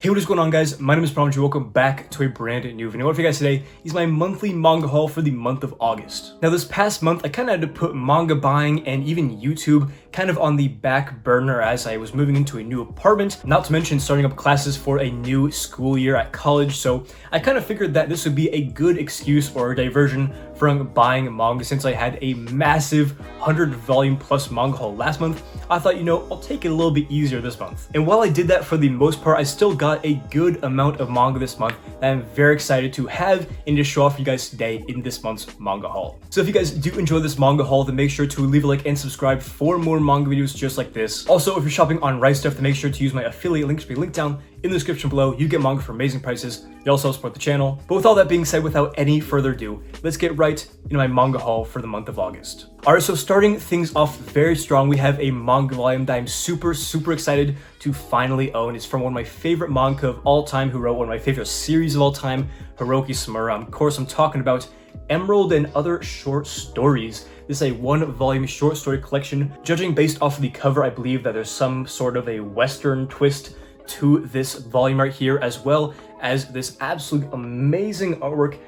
Hey, what is going on, guys? My name is ThePromG. Welcome back to a brand new video. What for you guys today is my monthly manga haul for the month of August. Now, this past month, I kind of had to put manga buying and even YouTube kind of on the back burner as I was moving into a new apartment, not to mention starting up classes for a new school year at college. So I kind of figured that this would be a good excuse or a diversion from buying manga. Since I had a massive 100 volume plus manga haul last month, I thought, I'll take it a little bit easier this month. And while I did that for the most part, I still got a good amount of manga this month that I'm very excited to have and to show off for you guys today in this month's manga haul. So if you guys do enjoy this manga haul, then make sure to leave a like and subscribe for more manga videos just like this. Also, if you're shopping on Rice Stuff, then make sure to use my affiliate link to be linked down in the description below. You get manga for amazing prices. You also support the channel. But with all that being said, without any further ado, let's get right into my manga haul for the month of August. Alright, so starting things off very strong, we have a manga volume that I'm super excited to finally own. It's from one of my favorite manga of all time, who wrote one of my favorite series of all time, Haruki Samura. Of course, I'm talking about Emerald and Other Short Stories. This is a one-volume short story collection. Judging based off of the cover, I believe that there's some sort of a Western twist to this volume right here, as well as this absolute amazing artwork.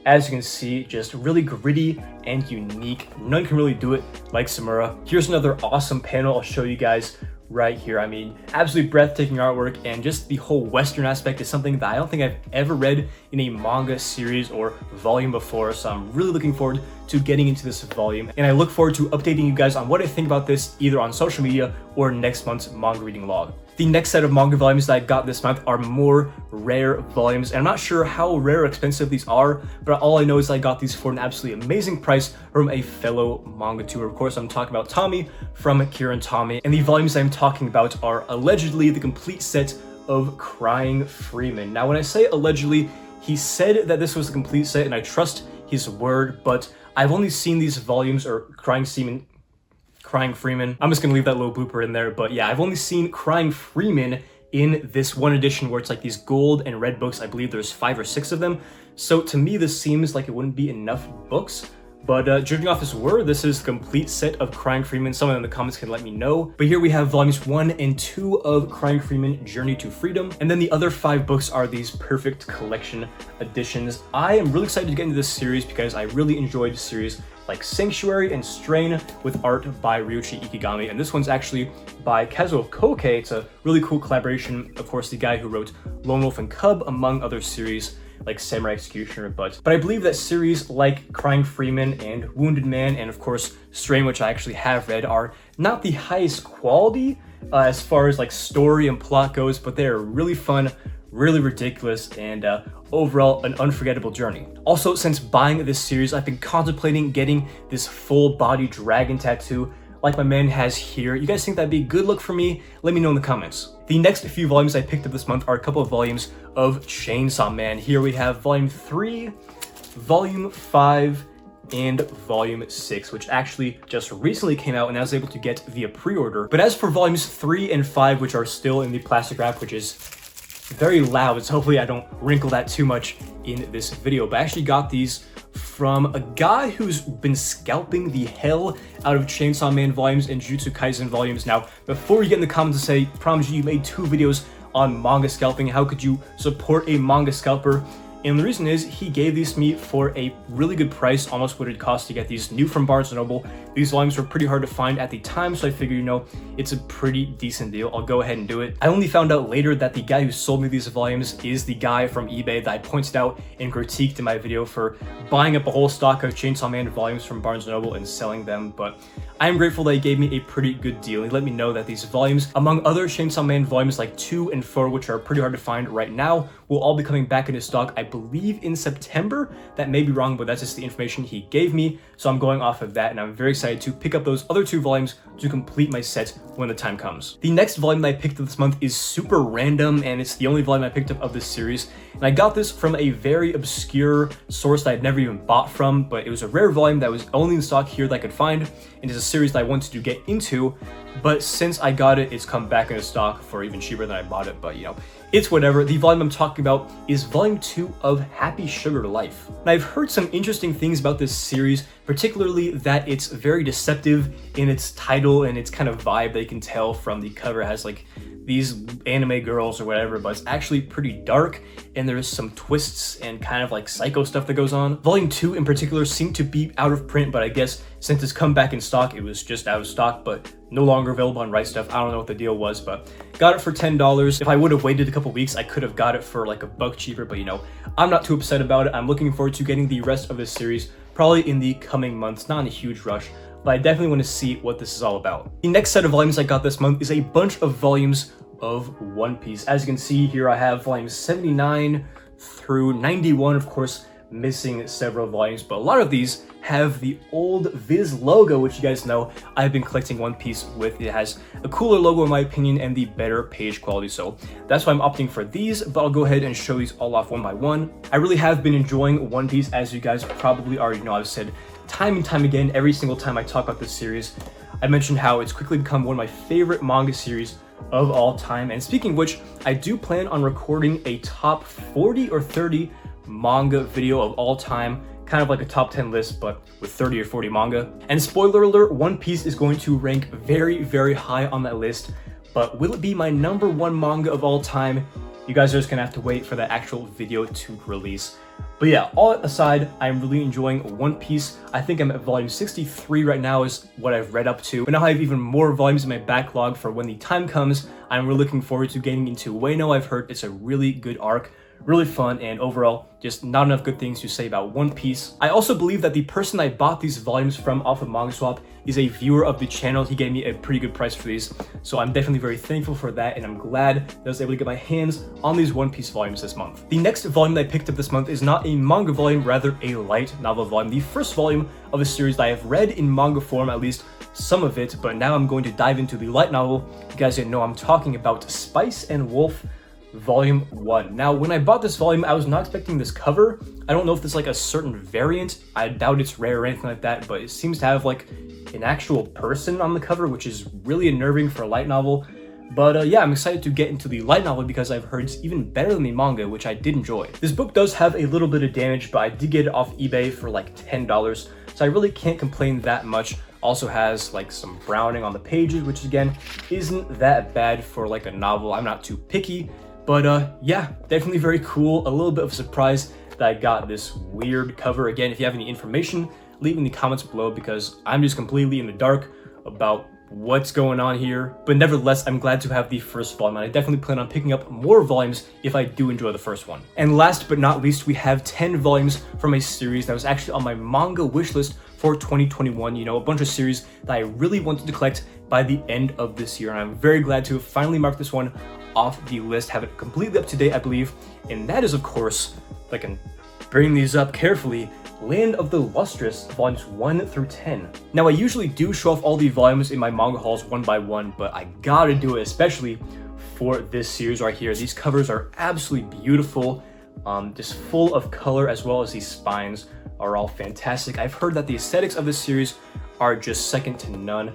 As you can see, just really gritty and unique. None can really do it like Samura. Here's another awesome panel I'll show you guys right here. I mean, absolutely breathtaking artwork, and just the whole Western aspect is something that I don't think I've ever read in a manga series or volume before, so I'm really looking forward to getting into this volume, and I look forward to updating you guys on what I think about this either on social media or next month's manga reading log. The next set of manga volumes that I got this month are more rare volumes, and I'm not sure how rare or expensive these are, but all I know is I got these for an absolutely amazing price from a fellow manga tuber. Of course, I'm talking about Tommy from Kieran Tommy, and the volumes I'm talking about are allegedly the complete set of Crying Freeman. Now, when I say allegedly, he said that this was the complete set, and I trust his word, but I've only seen these volumes, or Crying Freeman. I'm just gonna leave that little blooper in there, but yeah, I've only seen Crying Freeman in this one edition where it's like these gold and red books. I believe there's 5 or 6 of them. So to me, this seems like it wouldn't be enough books. But judging off his word, this is the complete set of Crying Freeman. Someone in the comments can let me know. But here we have volumes 1 and 2 of Crying Freeman, Journey to Freedom. And then the other 5 books are these perfect collection editions. I am really excited to get into this series because I really enjoyed series like Sanctuary and Strain with art by Ryuichi Ikigami. And this one's actually by Kazuo Koke. It's a really cool collaboration. Of course, the guy who wrote Lone Wolf and Cub, among other series like Samurai Executioner. But I believe that series like Crying Freeman and Wounded Man and of course Strain, which I actually have read, are not the highest quality as far as like story and plot goes, but they're really fun, really ridiculous, and overall an unforgettable journey. Also, since buying this series, I've been contemplating getting this full body dragon tattoo like my man has here. You guys think that'd be a good look for me? Let me know in the comments. The next few volumes I picked up this month are a couple of volumes of Chainsaw Man. Here we have volume 3, volume 5, and volume 6, which actually just recently came out and I was able to get via pre-order. But as for volumes 3 and 5, which are still in the plastic wrap, which is very loud, so hopefully I don't wrinkle that too much in this video, but I actually got these from a guy who's been scalping the hell out of Chainsaw Man volumes and Jujutsu Kaisen volumes. Now, before you get in the comments and say, "ThePromG, you made 2 videos on manga scalping, how could you support a manga scalper?" And the reason is he gave these to me for a really good price, almost what it cost to get these new from Barnes & Noble. These volumes were pretty hard to find at the time, so I figured, it's a pretty decent deal. I'll go ahead and do it. I only found out later that the guy who sold me these volumes is the guy from eBay that I pointed out and critiqued in my video for buying up a whole stock of Chainsaw Man volumes from Barnes & Noble and selling them, but I am grateful that he gave me a pretty good deal. He let me know that these volumes, among other Chainsaw Man volumes like 2 and 4, which are pretty hard to find right now, will all be coming back into stock, I believe in September. That may be wrong, but that's just the information he gave me, so I'm going off of that, and I'm very excited to pick up those other 2 volumes to complete my set when the time comes. The next volume that I picked up this month is super random, and it's the only volume I picked up of this series, and I got this from a very obscure source that I'd never even bought from, but it was a rare volume that was only in stock here that I could find, and it's a series that I wanted to get into, but since I got it, it's come back into stock for even cheaper than I bought it, but it's whatever. The volume I'm talking about is volume 2 of Happy Sugar Life. And I've heard some interesting things about this series, particularly that it's very deceptive in its title and its kind of vibe that you can tell from the cover. It has like these anime girls or whatever, but it's actually pretty dark, and there's some twists and kind of like psycho stuff that goes on. Volume 2 in particular seemed to be out of print, but I guess since it's come back in stock, it was just out of stock, but no longer available on Right Stuff. I don't know what the deal was, but got it for $10. If I would have waited a couple weeks, I could have got it for like $1 cheaper, but you know, I'm not too upset about it. I'm looking forward to getting the rest of this series probably in the coming months, not in a huge rush, but I definitely want to see what this is all about. The next set of volumes I got this month is a bunch of volumes of One Piece. As you can see here, I have volumes 79 through 91, of course, missing several volumes, but a lot of these have the old Viz logo, which you guys know I've been collecting One Piece with. It has a cooler logo in my opinion and the better page quality, so that's why I'm opting for these, but I'll go ahead and show these all off one by one. I really have been enjoying One Piece, as you guys probably already know. I've said time and time again, every single time I talk about this series, I mentioned how it's quickly become one of my favorite manga series of all time. And speaking of which, I do plan on recording a top 40 or 30 manga video of all time, kind of like a top 10 list, but with 30 or 40 manga. And spoiler alert, One Piece is going to rank very, very high on that list, but will it be my #1 manga of all time? You guys are just gonna have to wait for the actual video to release. But yeah, all aside, I'm really enjoying One Piece. I think I'm at volume 63 right now is what I've read up to. But now I have even more volumes in my backlog for when the time comes. I'm really looking forward to getting into Wano. I've heard it's a really good arc, really fun, and overall, just not enough good things to say about One Piece. I also believe that the person I bought these volumes from off of Manga Swap is a viewer of the channel. He gave me a pretty good price for these, so I'm definitely very thankful for that, and I'm glad that I was able to get my hands on these One Piece volumes this month. The next volume that I picked up this month is not a manga volume, rather a light novel volume. The first volume of a series that I have read in manga form, at least some of it, but now I'm going to dive into the light novel. You guys didn't know I'm talking about Spice and Wolf Volume 1. Now, when I bought this volume, I was not expecting this cover. I don't know if there's like a certain variant. I doubt it's rare or anything like that, but it seems to have like an actual person on the cover, which is really unnerving for a light novel. But yeah, I'm excited to get into the light novel because I've heard it's even better than the manga, which I did enjoy. This book does have a little bit of damage, but I did get it off eBay for like $10, so I really can't complain that much. Also has like some browning on the pages, which again, isn't that bad for like a novel. I'm not too picky. But yeah, definitely very cool. A little bit of a surprise that I got this weird cover. Again, if you have any information, leave in the comments below because I'm just completely in the dark about what's going on here. But nevertheless, I'm glad to have the first volume, and I definitely plan on picking up more volumes if I do enjoy the first one. And last but not least, we have 10 volumes from a series that was actually on my manga wish list for 2021. You know, a bunch of series that I really wanted to collect by the end of this year, and I'm very glad to have finally marked this one off the list, have it completely up to date, I believe, and that is, of course, if I can bring these up carefully, Land of the Lustrous, volumes 1 through 10. Now, I usually do show off all the volumes in my manga hauls one by one, but I gotta do it, especially for this series right here. These covers are absolutely beautiful, just full of color, as well as these spines are all fantastic. I've heard that the aesthetics of this series are just second to none.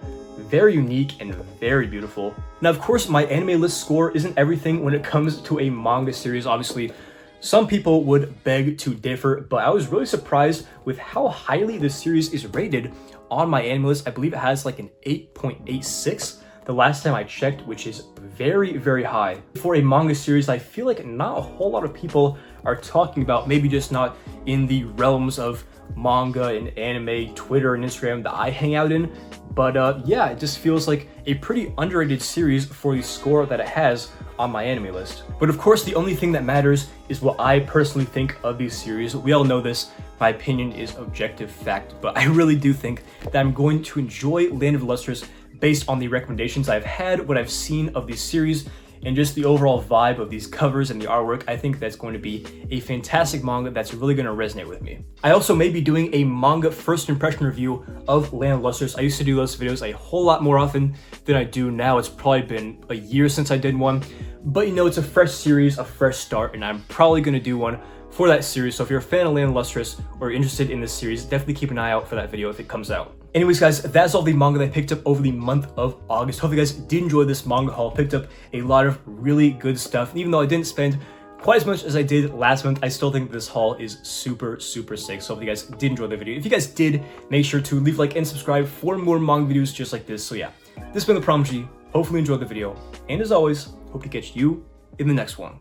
Very unique and very beautiful. Now, of course, my anime list score isn't everything when it comes to a manga series. Obviously, some people would beg to differ, but I was really surprised with how highly this series is rated on my anime list. I believe it has like an 8.86 the last time I checked, which is very, very high. For a manga series, I feel like not a whole lot of people are talking about, maybe just not in the realms of manga and anime, Twitter and Instagram that I hang out in. But yeah, it just feels like a pretty underrated series for the score that it has on my anime list. But of course, the only thing that matters is what I personally think of these series. We all know this. My opinion is objective fact, but I really do think that I'm going to enjoy Land of the Lustrous based on the recommendations I've had, what I've seen of these series, and just the overall vibe of these covers and the artwork. I think that's going to be a fantastic manga that's really going to resonate with me. I also may be doing a manga first impression review of Land of Lustrous. I used to do those videos a whole lot more often than I do now. It's probably been a year since I did one, but you know, it's a fresh series, a fresh start, and I'm probably going to do one for that series. So if you're a fan of Land of Lustrous or interested in this series, definitely keep an eye out for that video if it comes out. Anyways, guys, that's all the manga that I picked up over the month of August. Hope you guys did enjoy this manga haul. Picked up a lot of really good stuff. And even though I didn't spend quite as much as I did last month, I still think this haul is super, super sick. So hope you guys did enjoy the video. If you guys did, make sure to leave a like and subscribe for more manga videos just like this. So yeah, this has been ThePromG. Hopefully you enjoyed the video. And as always, hope to catch you in the next one.